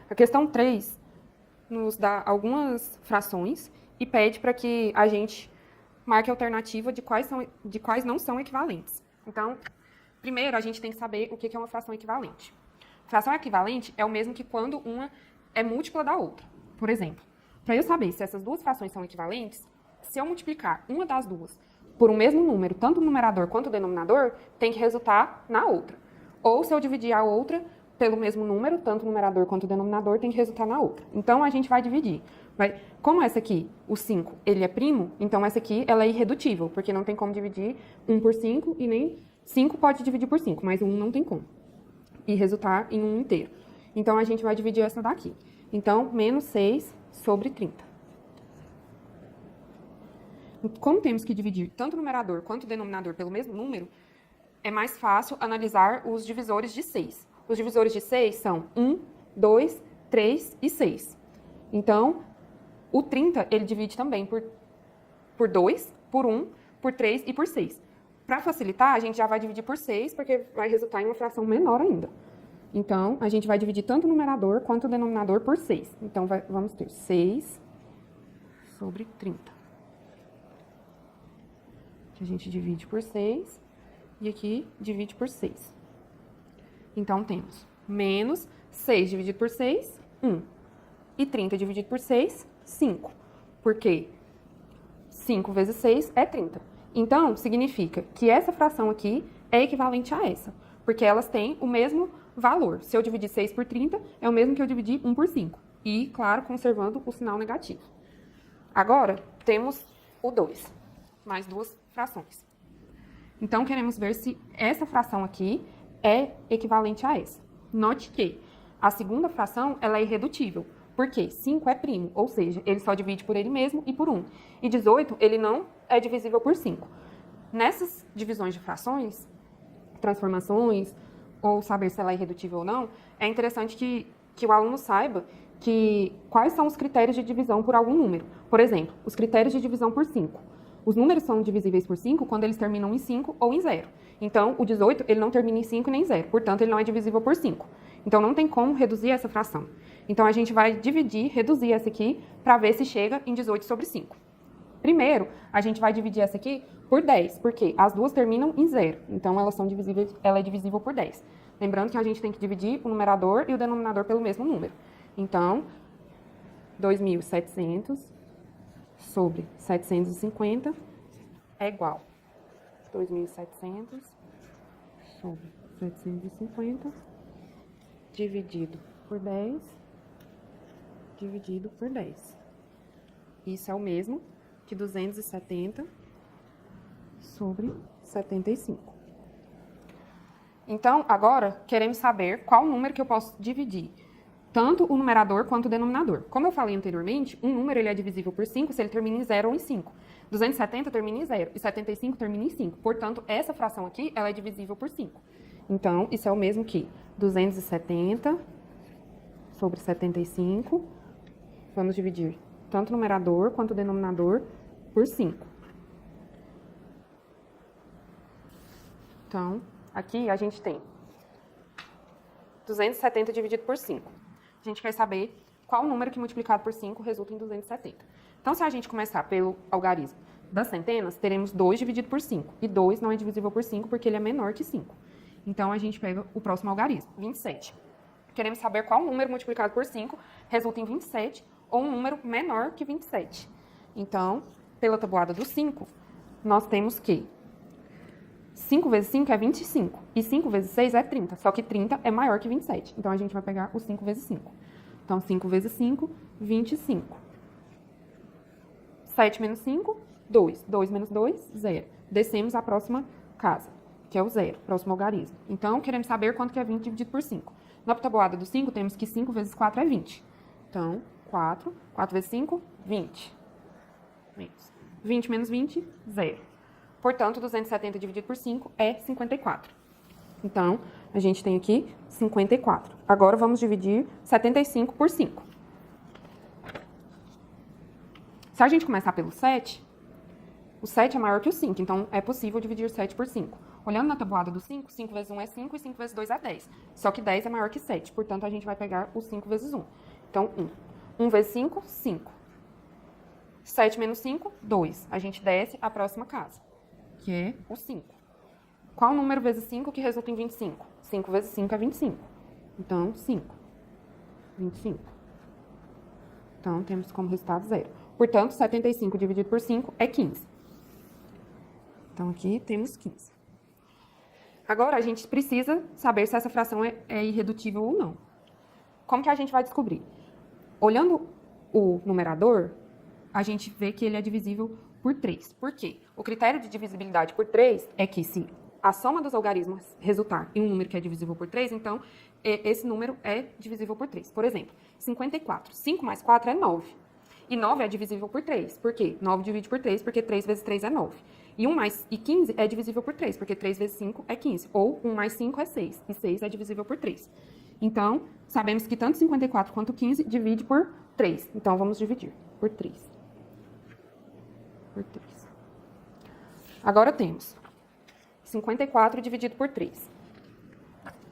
A questão 3 nos dá algumas frações e pede para que a gente marque a alternativa de quais não são equivalentes. Então, primeiro, a gente tem que saber o que é uma fração equivalente. Fração equivalente é o mesmo que quando uma é múltipla da outra. Por exemplo, para eu saber se essas duas frações são equivalentes, se eu multiplicar uma das duas por um mesmo número, tanto o numerador quanto o denominador, tem que resultar na outra. Ou se eu dividir a outra pelo mesmo número, tanto o numerador quanto o denominador, tem que resultar na outra. Então, a gente vai dividir. Como essa aqui, o 5, ele é primo, então essa aqui ela é irredutível, porque não tem como dividir 1 por 5 e nem 5 pode dividir por 5, mas 1 não tem como. E resultar em 1 inteiro. Então, a gente vai dividir essa daqui. Então, menos 6 sobre 30. Como temos que dividir tanto o numerador quanto o denominador pelo mesmo número, é mais fácil analisar os divisores de 6. Os divisores de 6 são 1, 2, 3 e 6. Então, o 30, ele divide também por 2, por 1, por 3 e por 6. Para facilitar, a gente já vai dividir por 6, porque vai resultar em uma fração menor ainda. Então, a gente vai dividir tanto o numerador quanto o denominador por 6. Então, vamos ter 6 sobre 30. Aqui a gente divide por 6 e aqui divide por 6. Então, temos menos 6 dividido por 6, 1. E 30 dividido por 6, 5. Porque 5 vezes 6 é 30. Então, significa que essa fração aqui é equivalente a essa. Porque elas têm o mesmo valor. Se eu dividir 6 por 30, é o mesmo que eu dividir 1 por 5. E, claro, conservando o sinal negativo. Agora, temos o 2. Mais duas frações. Então, queremos ver se essa fração aqui é equivalente a essa. Note que a segunda fração ela é irredutível, porque 5 é primo, ou seja, ele só divide por ele mesmo e por 1. E 18, ele não é divisível por 5. Nessas divisões de frações, transformações, ou saber se ela é irredutível ou não, é interessante que o aluno saiba quais são os critérios de divisão por algum número. Por exemplo, os critérios de divisão por 5. Os números são divisíveis por 5 quando eles terminam em 5 ou em 0. Então, o 18, ele não termina em 5 nem 0. Portanto, ele não é divisível por 5. Então, não tem como reduzir essa fração. Então, a gente vai reduzir essa aqui, para ver se chega em 18 sobre 5. Primeiro, a gente vai dividir essa aqui por 10, porque as duas terminam em 0. Então, ela é divisível por 10. Lembrando que a gente tem que dividir o numerador e o denominador pelo mesmo número. Então, 2.700 sobre 750 é igual a 2.700 sobre 750 dividido por 10 dividido por 10. Isso é o mesmo que 270 sobre 75. Então, agora, queremos saber qual número que eu posso dividir, tanto o numerador quanto o denominador. Como eu falei anteriormente, um número ele é divisível por 5 se ele termina em 0 ou em 5. 270 termina em 0 e 75 termina em 5. Portanto, essa fração aqui ela é divisível por 5. Então, isso é o mesmo que 270 sobre 75. Vamos dividir tanto o numerador quanto o denominador por 5. Então, aqui a gente tem 270 dividido por 5. A gente quer saber qual número que multiplicado por 5 resulta em 270. Então, se a gente começar pelo algarismo das centenas, teremos 2 dividido por 5. E 2 não é divisível por 5 porque ele é menor que 5. Então, a gente pega o próximo algarismo, 27. Queremos saber qual número multiplicado por 5 resulta em 27 ou um número menor que 27. Então, pela tabuada do 5, nós temos que 5 vezes 5 é 25. E 5 vezes 6 é 30. Só que 30 é maior que 27. Então, a gente vai pegar o 5 vezes 5. Então, 5 vezes 5, 25. 7 menos 5, 2. 2 menos 2, 0. Descemos a próxima casa, que é o 0, próximo algarismo. Então, queremos saber quanto que é 20 dividido por 5. Na tabuada do 5, temos que 5 vezes 4 é 20. Então, 4. 4 vezes 5, 20. 20 menos 20, 0. Portanto, 270 dividido por 5 é 54. Então, a gente tem aqui 54. Agora, vamos dividir 75 por 5. Se a gente começar pelo 7, o 7 é maior que o 5, então é possível dividir 7 por 5. Olhando na tabuada do 5, 5 vezes 1 é 5 e 5 vezes 2 é 10. Só que 10 é maior que 7, portanto, a gente vai pegar o 5 vezes 1. Então, 1. 1 vezes 5, 5. 7 menos 5, 2. A gente desce a próxima casa, que é o 5. Qual número vezes 5 que resulta em 25? 5 vezes 5 é 25. Então, 5. 25. Então, temos como resultado 0. Portanto, 75 dividido por 5 é 15. Então, aqui temos 15. Agora, a gente precisa saber se essa fração é irredutível ou não. Como que a gente vai descobrir? Olhando o numerador, a gente vê que ele é divisível por 3. Por quê? O critério de divisibilidade por 3 é que se a soma dos algarismos resultar em um número que é divisível por 3, então esse número é divisível por 3. Por exemplo, 54. 5 mais 4 é 9. E 9 é divisível por 3. Por quê? 9 divide por 3, porque 3 vezes 3 é 9. E 15 é divisível por 3, porque 3 vezes 5 é 15. Ou 1 mais 5 é 6. E 6 é divisível por 3. Então, sabemos que tanto 54 quanto 15 divide por 3. Então, vamos dividir por 3. Por 3. Agora temos 54 dividido por 3.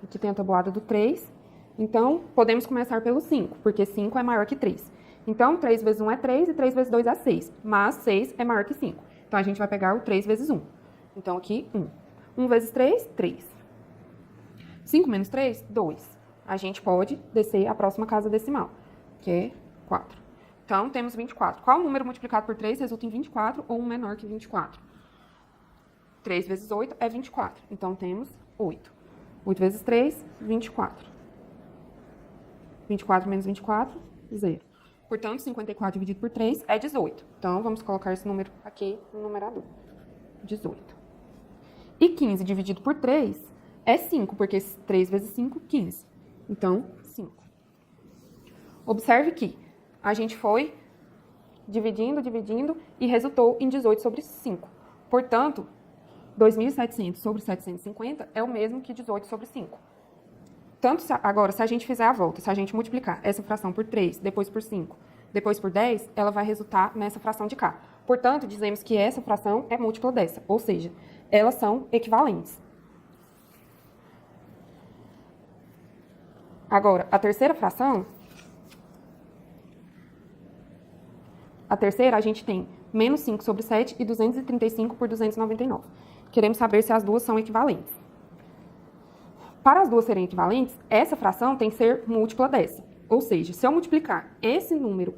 Aqui tem a tabuada do 3. Então, podemos começar pelo 5, porque 5 é maior que 3. Então, 3 vezes 1 é 3 e 3 vezes 2 é 6. Mas 6 é maior que 5. Então, a gente vai pegar o 3 vezes 1. Então, aqui, 1. 1 vezes 3, 3. 5 menos 3, 2. A gente pode descer a próxima casa decimal, que é 4. Então, temos 24. Qual número multiplicado por 3 resulta em 24 ou um menor que 24? 3 vezes 8 é 24. Então, temos 8. 8 vezes 3, 24. 24 menos 24, 0. Portanto, 54 dividido por 3 é 18. Então, vamos colocar esse número aqui no numerador. 18. E 15 dividido por 3 é 5, porque 3 vezes 5, 15. Então, 5. Observe que a gente foi dividindo e resultou em 18 sobre 5. Portanto, 2.700 sobre 750 é o mesmo que 18 sobre 5. Agora, se a gente fizer a volta, se a gente multiplicar essa fração por 3, depois por 5, depois por 10, ela vai resultar nessa fração de cá. Portanto, dizemos que essa fração é múltipla dessa, ou seja, elas são equivalentes. Agora, a terceira fração, a gente tem menos 5 sobre 7 e 235 por 299. Queremos saber se as duas são equivalentes. Para as duas serem equivalentes, essa fração tem que ser múltipla dessa. Ou seja, se eu multiplicar esse número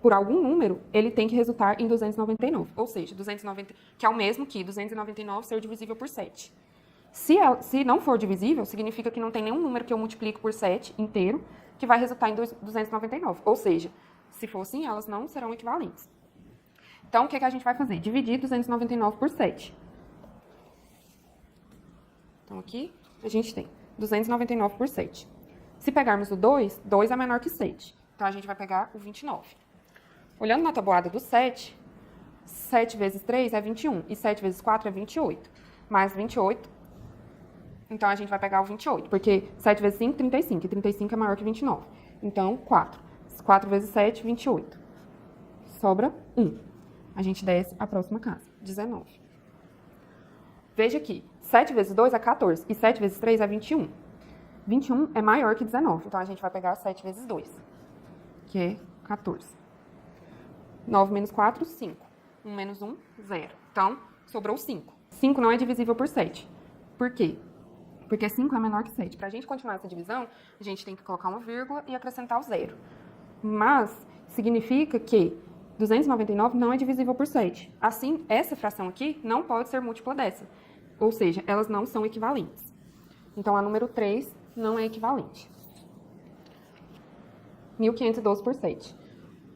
por algum número, ele tem que resultar em 299. Ou seja, 290, que é o mesmo que 299 ser divisível por 7. Se não for divisível, significa que não tem nenhum número que eu multiplico por 7 inteiro que vai resultar em 299. Ou seja, se fossem, elas não serão equivalentes. Então, o que a gente vai fazer? Dividir 299 por 7. Então, aqui a gente tem 299 por 7. Se pegarmos o 2, 2 é menor que 7. Então, a gente vai pegar o 29. Olhando na tabuada do 7, 7 vezes 3 é 21. E 7 vezes 4 é 28. Mais 28. Então, a gente vai pegar o 28. Porque 7 vezes 5, 35. E 35 é maior que 29. Então, 4. 4 vezes 7, 28. Sobra 1. A gente desce a próxima casa. 19. Veja aqui. 7 vezes 2 é 14. E 7 vezes 3 é 21. 21 é maior que 19. Então, a gente vai pegar 7 vezes 2. Que é 14. 9 menos 4, 5. 1 menos 1, 0. Então, sobrou 5. 5 não é divisível por 7. Por quê? Porque 5 é menor que 7. Para a gente continuar essa divisão, a gente tem que colocar uma vírgula e acrescentar o 0. Mas, significa que 299 não é divisível por 7. Assim, essa fração aqui não pode ser múltipla dessa. Ou seja, elas não são equivalentes. Então, a número 3 não é equivalente. 1.512 por 7.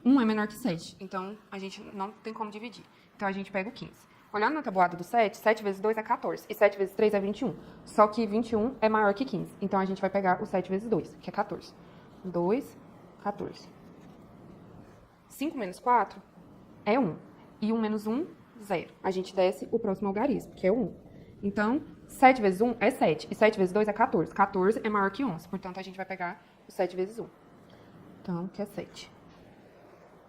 1 é menor que 7, então a gente não tem como dividir. Então, a gente pega o 15. Olhando na tabuada do 7, 7 vezes 2 é 14, e 7 vezes 3 é 21. Só que 21 é maior que 15, então a gente vai pegar o 7 vezes 2, que é 14. 2, 14. 5 menos 4 é 1, e 1 menos 1, 0. A gente desce o próximo algarismo, que é o 1. Então, 7 vezes 1 é 7, e 7 vezes 2 é 14. 14 é maior que 11, portanto, a gente vai pegar o 7 vezes 1. Então, que é 7.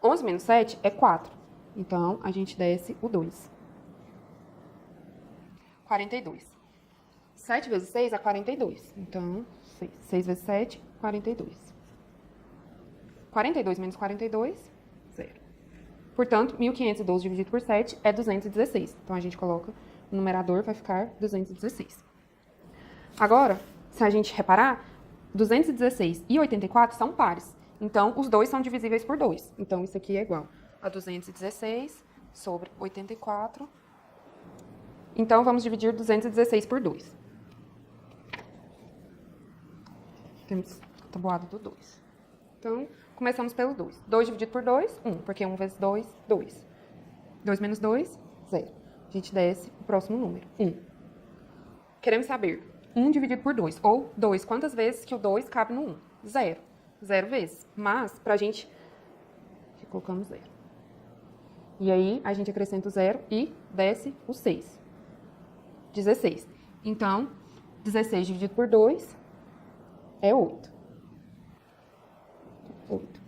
11 menos 7 é 4. Então, a gente desce o 2. 42. 7 vezes 6 é 42. Então, 6 vezes 7, 42. 42 menos 42, 0. Portanto, 1.512 dividido por 7 é 216. Então, a gente coloca no numerador, vai ficar 216. Agora, se a gente reparar, 216 e 84 são pares. Então, os dois são divisíveis por 2. Então, isso aqui é igual a 216 sobre 84. Então, vamos dividir 216 por 2. Temos a tabuada do 2. Então, começamos pelo 2. 2 dividido por 2, 1. Porque 1 vezes 2, 2. 2 menos 2, 0. A gente desce o próximo número, 1. Queremos saber 1 dividido por 2. Ou 2, quantas vezes que o 2 cabe no 1? 0. 0 vezes. Mas, pra gente, colocamos 0. E aí, a gente acrescenta o 0 e desce o 6. 16. Então, 16 dividido por 2 é 8. 8.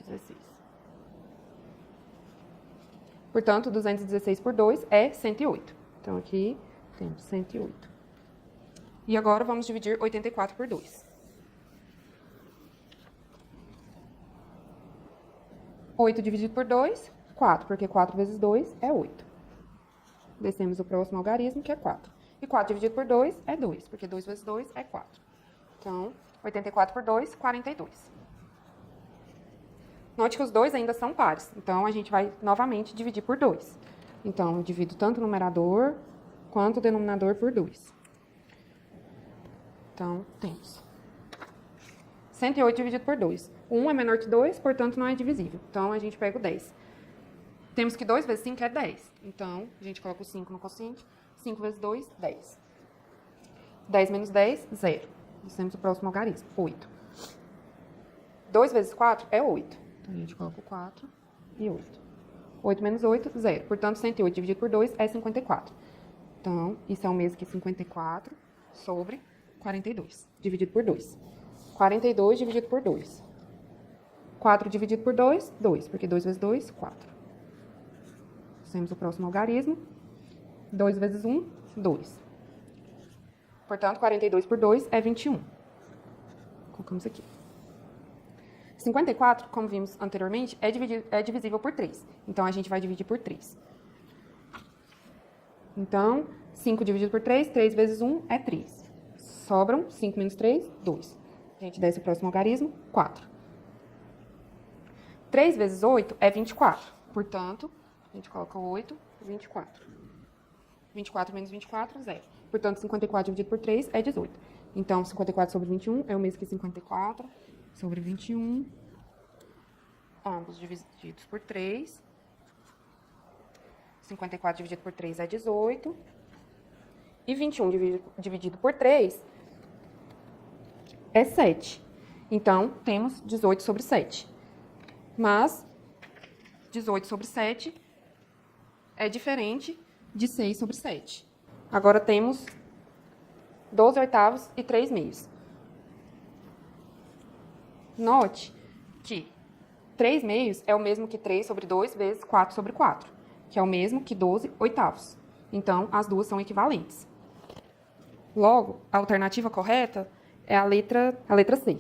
16. Portanto, 216 por 2 é 108. Então, aqui temos 108. E agora, vamos dividir 84 por 2. 8 dividido por 2, 4, porque 4 vezes 2 é 8. Descemos o próximo algarismo, que é 4. E 4 dividido por 2 é 2, porque 2 vezes 2 é 4. Então, 84 por 2, 42. Note que os dois ainda são pares, então a gente vai novamente dividir por 2. Então, eu divido tanto o numerador quanto o denominador por 2. Então, temos 108 dividido por 2. O 1 é menor que 2, portanto, não é divisível. Então, a gente pega o 10. Temos que 2 vezes 5 é 10. Então, a gente coloca o 5 no quociente. 5 vezes 2, 10. 10 menos 10, 0. Descemos o próximo algarismo, 8. 2 vezes 4 é 8. Então, a gente coloca o 4 e 8. 8 menos 8, 0. Portanto, 108 dividido por 2 é 54. Então, isso é o mesmo que 54 sobre 42, dividido por 2. 42 dividido por 2. 4 dividido por 2, 2. Porque 2 vezes 2, 4. Temos o próximo algarismo. 2 vezes 1, 2. Portanto, 42 por 2 é 21. Colocamos aqui. 54, como vimos anteriormente, é divisível por 3. Então, a gente vai dividir por 3. Então, 5 dividido por 3, 3 vezes 1 é 3. Sobram 5 menos 3, 2. A gente desce o próximo algarismo, 4. 3 vezes 8 é 24. Portanto, a gente coloca 8, 24. 24 menos 24, 0. Portanto, 54 dividido por 3 é 18. Então, 54 sobre 21 é o mesmo que 54 sobre 21. Ambos divididos por 3. 54 dividido por 3 é 18. E 21 dividido por 3 é 7. Então, temos 18 sobre 7. Mas, 18 sobre 7 é diferente de 6 sobre 7. Agora, temos 12 oitavos e 3 meios. Note que 3 meios é o mesmo que 3 sobre 2 vezes 4 sobre 4, que é o mesmo que 12 oitavos. Então, as duas são equivalentes. Logo, a alternativa correta é a letra C.